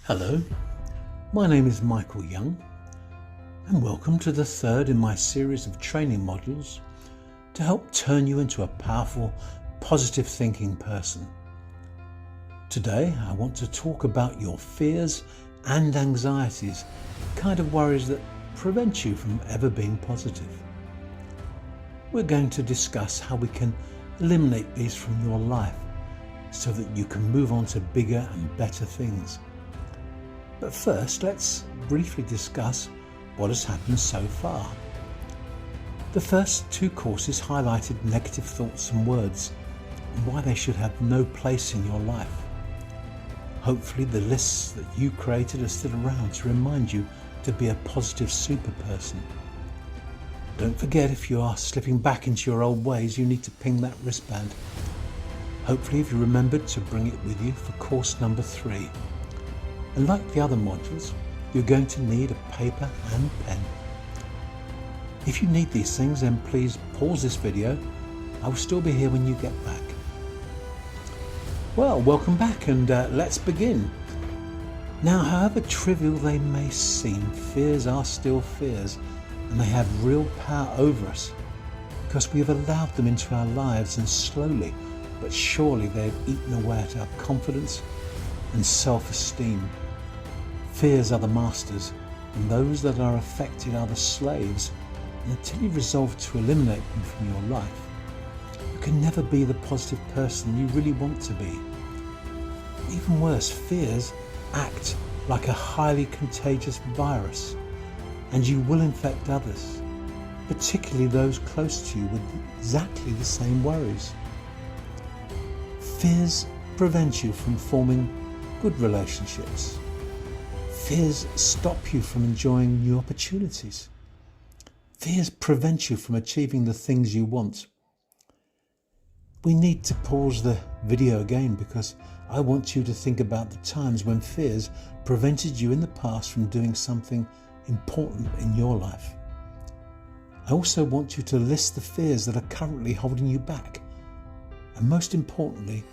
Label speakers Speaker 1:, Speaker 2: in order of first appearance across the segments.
Speaker 1: Hello, my name is Michael Young and welcome to the third in my series of training modules to help turn you into a powerful, positive thinking person. Today I want to talk about your fears and anxieties, the kind of worries that prevent you from ever being positive. We're going to discuss how we can eliminate these from your life so that you can move on to bigger and better things. But first, let's briefly discuss what has happened so far. The first two courses highlighted negative thoughts and words and why they should have no place in your life. Hopefully the lists that you created are still around to remind you to be a positive super person. Don't forget, if you are slipping back into your old ways, you need to ping that wristband. Hopefully if you remembered to bring it with you for course number 3. And like the other modules, you're going to need a paper and pen. If you need these things, then please pause this video. I will still be here when you get back. Well, welcome back, and let's begin. Now, however trivial they may seem, fears are still fears, and they have real power over us because we have allowed them into our lives, and slowly but surely they have eaten away at our confidence and self-esteem. Fears are the masters, and those that are affected are the slaves, and until you resolve to eliminate them from your life, you can never be the positive person you really want to be. Even worse, fears act like a highly contagious virus, and you will infect others, particularly those close to you, with exactly the same worries. Fears prevent you from forming good relationships. Fears stop you from enjoying new opportunities. Fears prevent you from achieving the things you want. We need to pause the video again because I want you to think about the times when fears prevented you in the past from doing something important in your life. I also want you to list the fears that are currently holding you back, and most importantly,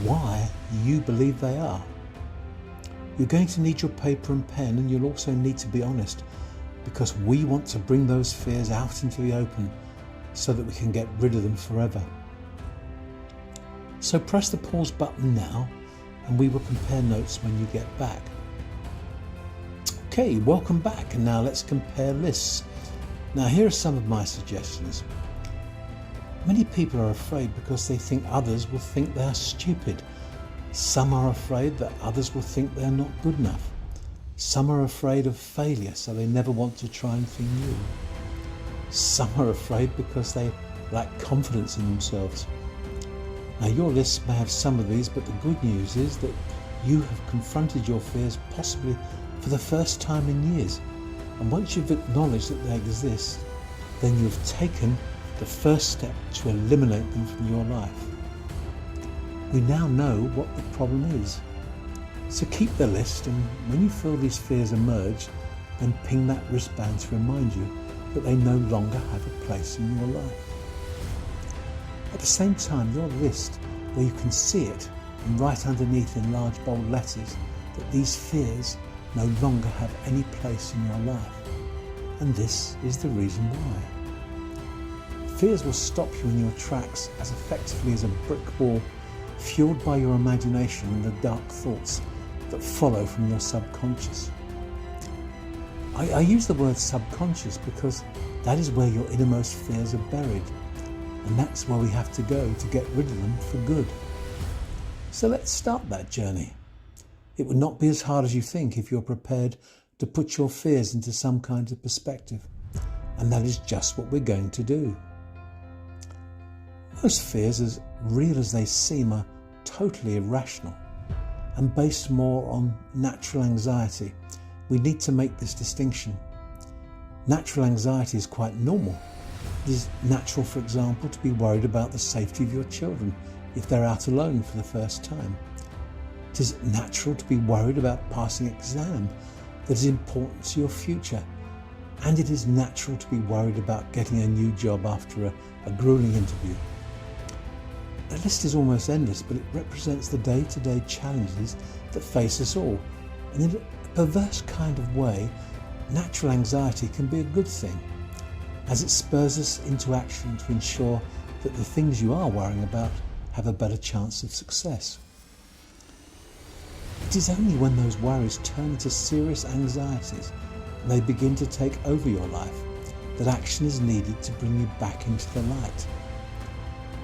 Speaker 1: why you believe they are. You're going to need your paper and pen, and you'll also need to be honest, because we want to bring those fears out into the open so that we can get rid of them forever. So press the pause button now, and we will compare notes when you get back. Okay, welcome back, and now let's compare lists. Now here are some of my suggestions. Many people are afraid because they think others will think they are stupid. Some are afraid that others will think they're not good enough. Some are afraid of failure, so they never want to try anything new. Some are afraid because they lack confidence in themselves. Now your list may have some of these, but the good news is that you have confronted your fears possibly for the first time in years. And once you've acknowledged that they exist, then you've taken the first step to eliminate them from your life. We now know what the problem is. So keep the list, and when you feel these fears emerge, then ping that wristband to remind you that they no longer have a place in your life. At the same time, your list, where you can see it and write underneath in large bold letters that these fears no longer have any place in your life. And this is the reason why. Fears will stop you in your tracks as effectively as a brick wall, fueled by your imagination and the dark thoughts that follow from your subconscious. I use the word subconscious because that is where your innermost fears are buried, and that's where we have to go to get rid of them for good. So let's start that journey. It would not be as hard as you think if you're prepared to put your fears into some kind of perspective, and that is just what we're going to do. Most fears, as real as they seem, are totally irrational and based more on natural anxiety. We need to make this distinction. Natural anxiety is quite normal. It is natural, for example, to be worried about the safety of your children if they're out alone for the first time. It is natural to be worried about passing an exam that is important to your future. And it is natural to be worried about getting a new job after a grueling interview. The list is almost endless, but it represents the day-to-day challenges that face us all, And in a perverse kind of way, natural anxiety can be a good thing, as it spurs us into action to ensure that the things you are worrying about have a better chance of success. It is only when those worries turn into serious anxieties and they begin to take over your life that action is needed to bring you back into the light.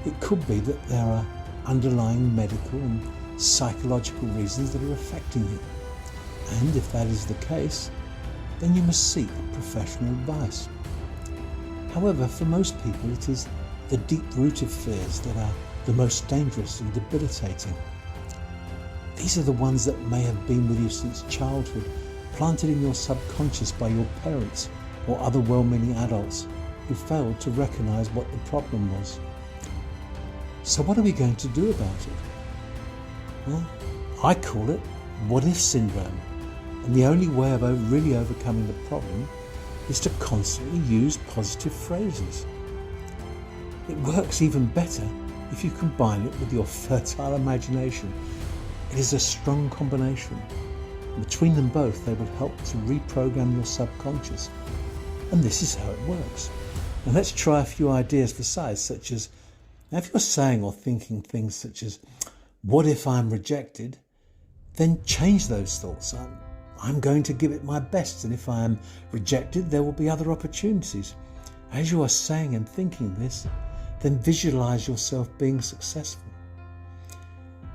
Speaker 1: It could be that there are underlying medical and psychological reasons that are affecting you, and if that is the case, then you must seek professional advice. However, for most people it is the deep-rooted fears that are the most dangerous and debilitating. These are the ones that may have been with you since childhood, planted in your subconscious by your parents or other well-meaning adults who failed to recognise what the problem was. So what are we going to do about it? Well, I call it what-if syndrome, and the only way of really overcoming the problem is to constantly use positive phrases. It works even better if you combine it with your fertile imagination. It is a strong combination. Between them both, they will help to reprogram your subconscious. And this is how it works. Now let's try a few ideas for size, such as, now if you're saying or thinking things such as, what if I'm rejected? Then change those thoughts. I'm going to give it my best, and if I am rejected, there will be other opportunities. As you are saying and thinking this, then visualize yourself being successful.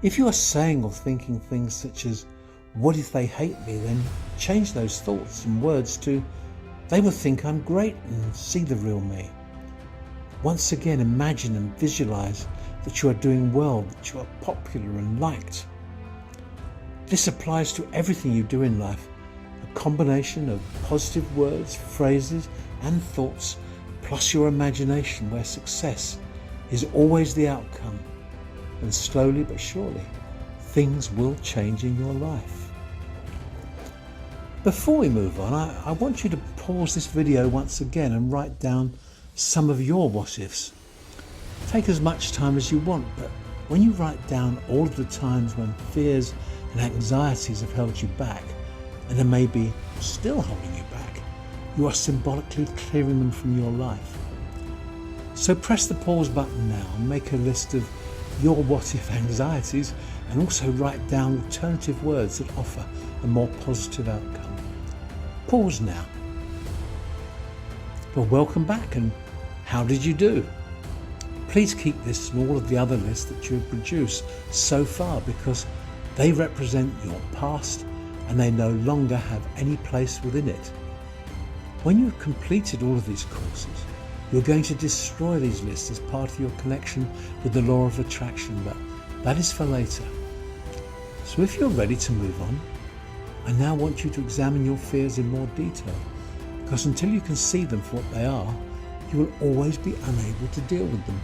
Speaker 1: If you are saying or thinking things such as, what if they hate me? Then change those thoughts and words to, they will think I'm great and see the real me. Once again, imagine and visualize that you are doing well, that you are popular and liked. This applies to everything you do in life. A combination of positive words, phrases and thoughts, plus your imagination, where success is always the outcome. And slowly but surely, things will change in your life. Before we move on, I want you to pause this video once again and write down some of your what-ifs. Take as much time as you want, but when you write down all of the times when fears and anxieties have held you back, and they may be still holding you back, you are symbolically clearing them from your life. So press the pause button now and make a list of your what-if anxieties, and also write down alternative words that offer a more positive outcome. Pause now. Well, welcome back, and how did you do? Please keep this and all of the other lists that you have produced so far, because they represent your past and they no longer have any place within it. When you've completed all of these courses, you're going to destroy these lists as part of your connection with the law of attraction, but that is for later. So if you're ready to move on, I now want you to examine your fears in more detail, because until you can see them for what they are, you will always be unable to deal with them.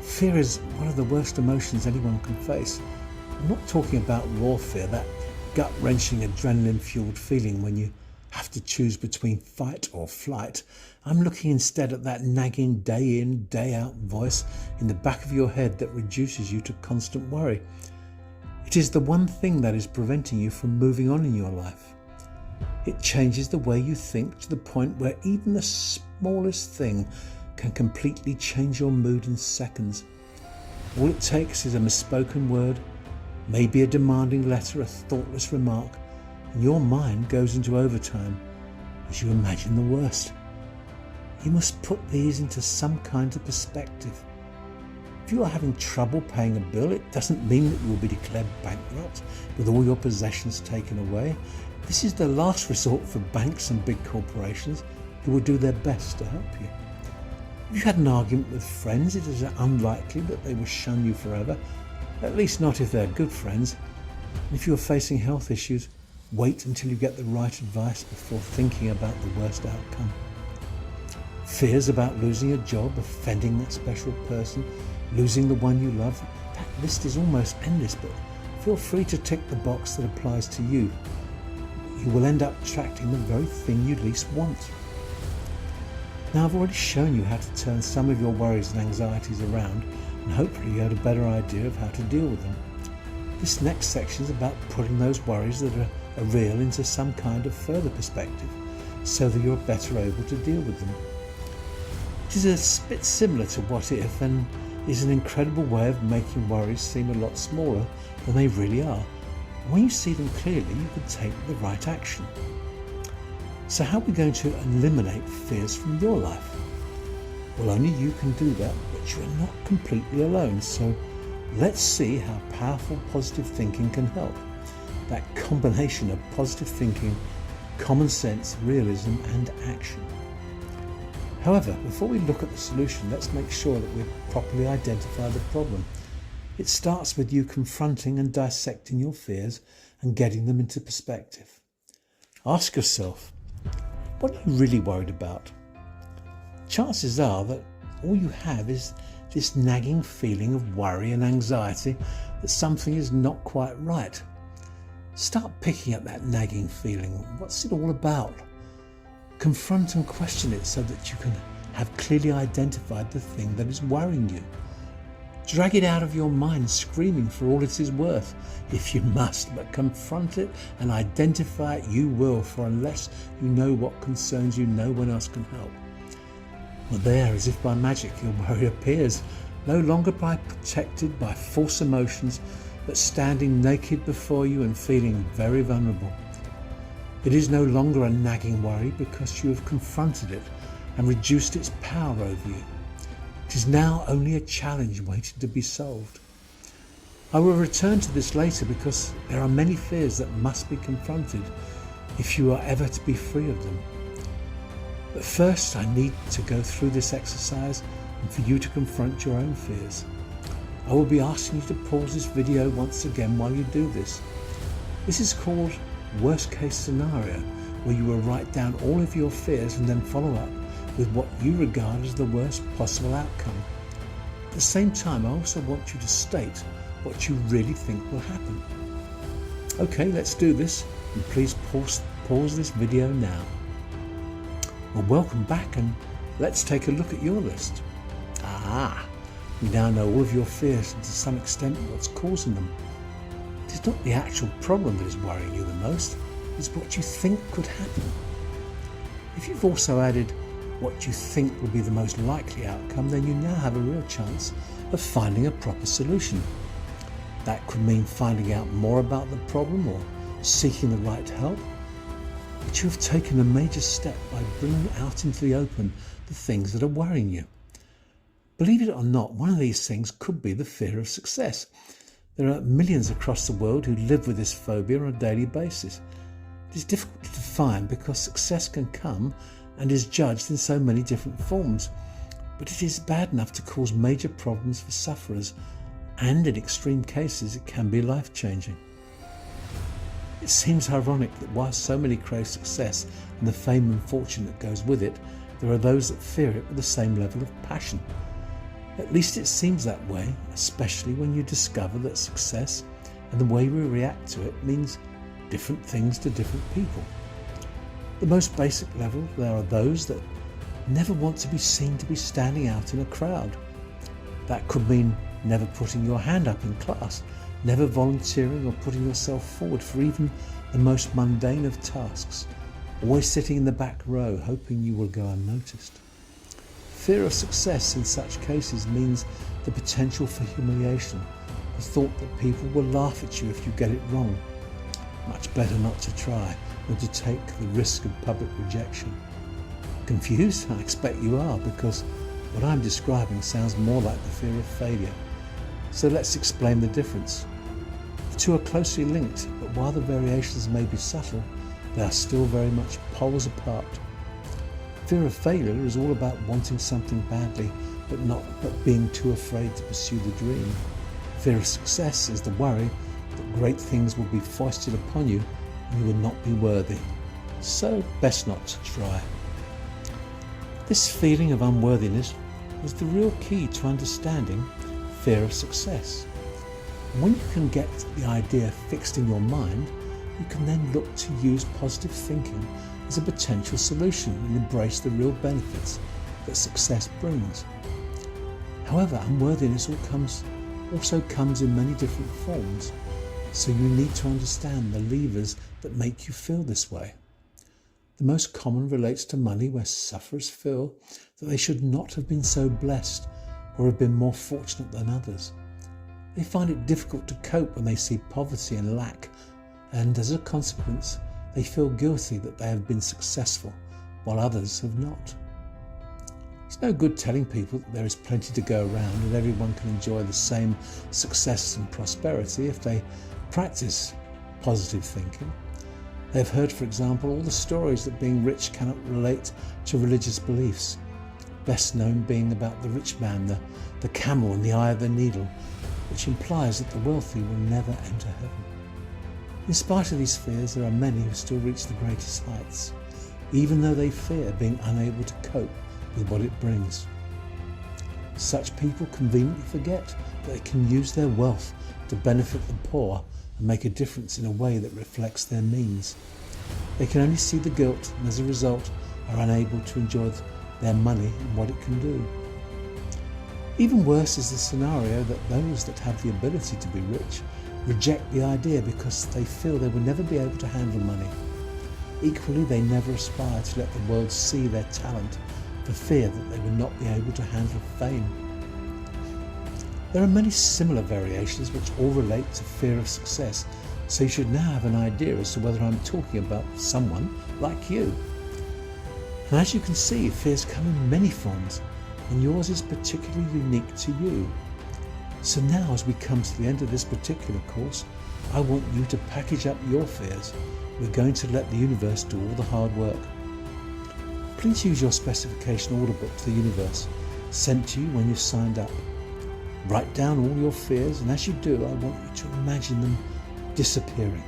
Speaker 1: Fear is one of the worst emotions anyone can face. I'm not talking about raw fear, that gut-wrenching adrenaline-fueled feeling when you have to choose between fight or flight. I'm looking instead at that nagging day in, day out voice in the back of your head that reduces you to constant worry. It is the one thing that is preventing you from moving on in your life. It changes the way you think to the point where even the smallest thing can completely change your mood in seconds. All it takes is a misspoken word, maybe a demanding letter, a thoughtless remark, and your mind goes into overtime as you imagine the worst. You must put these into some kind of perspective. If you are having trouble paying a bill, it doesn't mean that you will be declared bankrupt with all your possessions taken away. This is the last resort for banks and big corporations who will do their best to help you. If you had an argument with friends, it is unlikely that they will shun you forever, at least not if they're good friends. And if you are facing health issues, wait until you get the right advice before thinking about the worst outcome. Fears about losing a job, offending that special person, losing the one you love, that list is almost endless, but feel free to tick the box that applies to you. You will end up attracting the very thing you least want. Now, I've already shown you how to turn some of your worries and anxieties around, and hopefully you had a better idea of how to deal with them. This next section is about putting those worries that are real into some kind of further perspective so that you're better able to deal with them. It is a bit similar to what if and is an incredible way of making worries seem a lot smaller than they really are. When you see them clearly, you can take the right action. So how are we going to eliminate fears from your life? Well, only you can do that, but you're not completely alone. So let's see how powerful positive thinking can help. That combination of positive thinking, common sense, realism, and action. However, before we look at the solution, let's make sure that we properly identify the problem. It starts with you confronting and dissecting your fears and getting them into perspective. Ask yourself, what are you really worried about? Chances are that all you have is this nagging feeling of worry and anxiety that something is not quite right. Start picking up that nagging feeling. What's it all about? Confront and question it so that you can have clearly identified the thing that is worrying you. Drag it out of your mind screaming for all it is worth if you must, but confront it and identify it you will, for unless you know what concerns you, no one else can help. Well, there, as if by magic, your worry appears, no longer protected by false emotions, but standing naked before you and feeling very vulnerable. It is no longer a nagging worry because you have confronted it and reduced its power over you. It is now only a challenge waiting to be solved. I will return to this later because there are many fears that must be confronted if you are ever to be free of them. But first, I need to go through this exercise and for you to confront your own fears. I will be asking you to pause this video once again while you do this. This is called worst case scenario, where you will write down all of your fears and then follow up with what you regard as the worst possible outcome. At the same time, I also want you to state what you really think will happen. Okay, let's do this, and please pause this video now. Well, welcome back, and let's take a look at your list. We now know all of your fears and to some extent what's causing them. It is not the actual problem that is worrying you the most, it's what you think could happen. If you've also added what you think will be the most likely outcome, then you now have a real chance of finding a proper solution. That could mean finding out more about the problem or seeking the right help. But you have taken a major step by bringing out into the open the things that are worrying you. Believe it or not, one of these things could be the fear of success. There are millions across the world who live with this phobia on a daily basis. It is difficult to define because success can come and is judged in so many different forms, but it is bad enough to cause major problems for sufferers, and in extreme cases it can be life-changing. It seems ironic that while so many crave success and the fame and fortune that goes with it, there are those that fear it with the same level of passion. At least it seems that way, especially when you discover that success and the way we react to it means different things to different people. The most basic level, there are those that never want to be seen to be standing out in a crowd. That could mean never putting your hand up in class, never volunteering or putting yourself forward for even the most mundane of tasks, always sitting in the back row hoping you will go unnoticed. Fear of success in such cases means the potential for humiliation, the thought that people will laugh at you if you get it wrong. Much better not to try than to take the risk of public rejection. Confused? I expect you are, because what I'm describing sounds more like the fear of failure. So let's explain the difference. The two are closely linked, but while the variations may be subtle, they are still very much poles apart. Fear of failure is all about wanting something badly, but being too afraid to pursue the dream. Fear of success is the worry that great things will be foisted upon you and you will not be worthy. So best not to try. This feeling of unworthiness was the real key to understanding fear of success. And when you can get the idea fixed in your mind, you can then look to use positive thinking as a potential solution and embrace the real benefits that success brings. However, unworthiness also comes in many different forms. So you need to understand the levers that make you feel this way. The most common relates to money, where sufferers feel that they should not have been so blessed or have been more fortunate than others. They find it difficult to cope when they see poverty and lack, and as a consequence, they feel guilty that they have been successful while others have not. It's no good telling people that there is plenty to go around and everyone can enjoy the same success and prosperity if they practice positive thinking. They've heard, for example, all the stories that being rich cannot relate to religious beliefs, best known being about the rich man, the camel and the eye of the needle, which implies that the wealthy will never enter heaven. In spite of these fears, there are many who still reach the greatest heights, even though they fear being unable to cope with what it brings. Such people conveniently forget that they can use their wealth to benefit the poor and make a difference in a way that reflects their means. They can only see the guilt and as a result are unable to enjoy their money and what it can do. Even worse is the scenario that those that have the ability to be rich reject the idea because they feel they will never be able to handle money. Equally, they never aspire to let the world see their talent for fear that they will not be able to handle fame. There are many similar variations which all relate to fear of success, so you should now have an idea as to whether I'm talking about someone like you. And as you can see, fears come in many forms, and yours is particularly unique to you. So now, as we come to the end of this particular course, I want you to package up your fears. We're going to let the universe do all the hard work. Please use your specification order book to the universe, sent to you when you've signed up. Write down all your fears, and as you do, I want you to imagine them disappearing.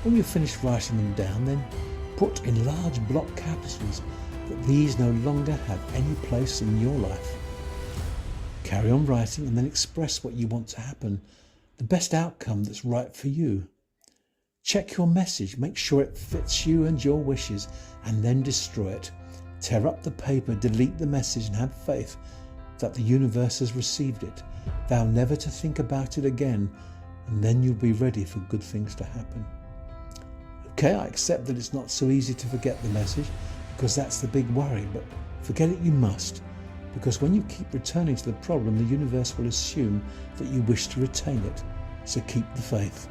Speaker 1: When you've finished writing them down, then put in large block capitals that these no longer have any place in your life. Carry on writing and then express what you want to happen, the best outcome that's right for you. Check your message, make sure it fits you and your wishes, and then destroy it. Tear up the paper, delete the message, and have faith that the universe has received it. Vow never to think about it again, and then you'll be ready for good things to happen. Okay, I accept that it's not so easy to forget the message, because that's the big worry, but forget it you must, because when you keep returning to the problem, the universe will assume that you wish to retain it, so keep the faith.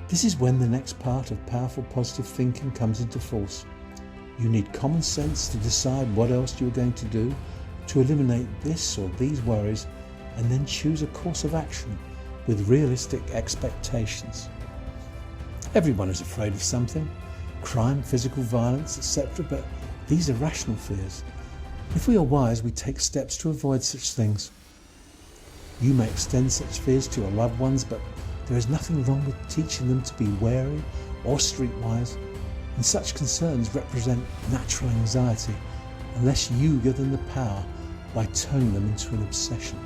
Speaker 1: This is when the next part of powerful positive thinking comes into force. You need common sense to decide what else you are going to do to eliminate this or these worries, and then choose a course of action with realistic expectations. Everyone is afraid of something, crime, physical violence, etc., but these are rational fears. If we are wise, we take steps to avoid such things. You may extend such fears to your loved ones, but there is nothing wrong with teaching them to be wary or streetwise, and such concerns represent natural anxiety unless you give them the power by turning them into an obsession.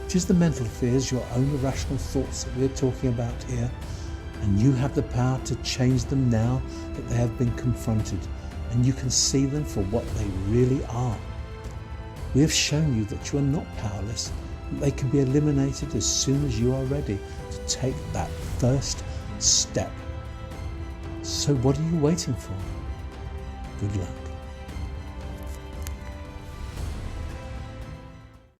Speaker 1: It is the mental fears, your own irrational thoughts that we are talking about here, and you have the power to change them now that they have been confronted, and you can see them for what they really are. We have shown you that you are not powerless, that they can be eliminated as soon as you are ready to take that first step. So what are you waiting for? Good luck.